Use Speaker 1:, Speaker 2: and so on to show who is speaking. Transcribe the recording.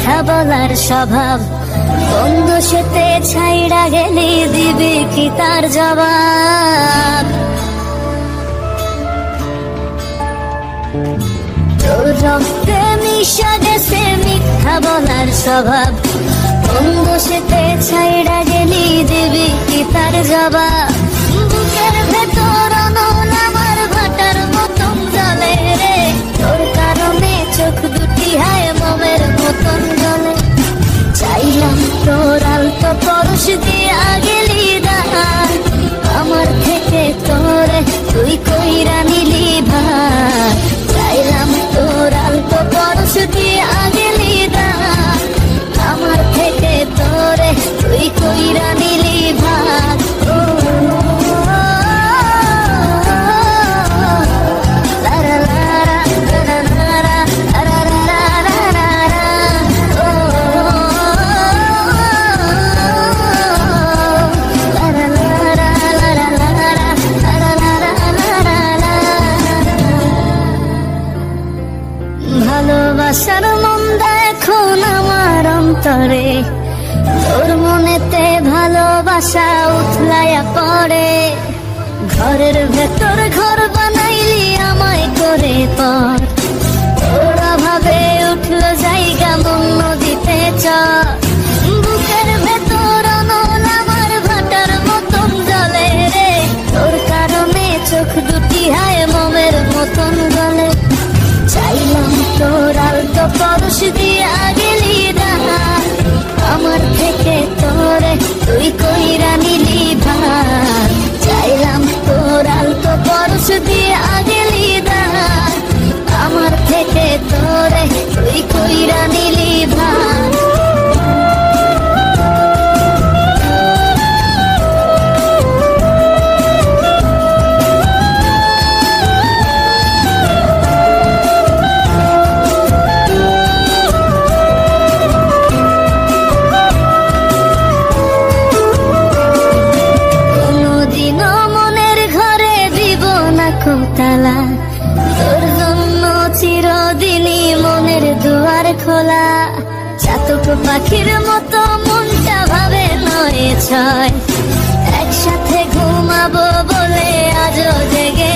Speaker 1: মিথ্যা বলার স্বভাব, বন্ধু সেতে ছাইড়া গেলি দিবি কি তার জবাব? তোর রক্তে মিশা গেছে মিথ্যা বলার স্বভাব, বন্ধু সেতে ছাইড়া গেলি দিবি কি তার জবাব? বুকের ভেতর অনল আমার ভাটার মতন জ্বলে রে, তোর কারণে চোখ দুটি হায় মোমের মতন জ্বলে। চাইলাম তোর আলতো পরশ দিয়া গেলি দান, আমার থেকে তোরে তুই কইরা নিলি ভার। চাইলাম তোর আলতো পরশ দিয়া গেলি দান, আমার থেকে তোরে তুই কইরা নিলি ভার। ভালোবাসার মন্দা এখন আমার অন্তরে, তোর মনেতে ভালোবাসা উথলাইয়া পড়ে। ঘরের ভেতর ঘর বানাইলি আমায় করে পর, তোর অভাবে উঠলো জায়গা মন নদীতে চর। বুকের ভেতর অনল আমার ভাটার মতন জ্বলে রে, তোর কারণে চোখ দুটি হায় মোমের মতন জ্বলে। চাইলাম তোর আলতো পরশ দিয়া গেলি দান, আমার থেকে তোরে তুই কইরা নিলি ভার। চাইলাম তোর আলতো পরশ দিয়া গেলি দান, আমার থেকে তোরে তুই কইরা নিলি ভার। তালা তোর জন্য চিরদিনই মনের দুয়ার খোলা। চাতক পাখির মতো মনটা ভাবে নয় ছয়, একসাথে ঘুমাবো বলে আজও জেগে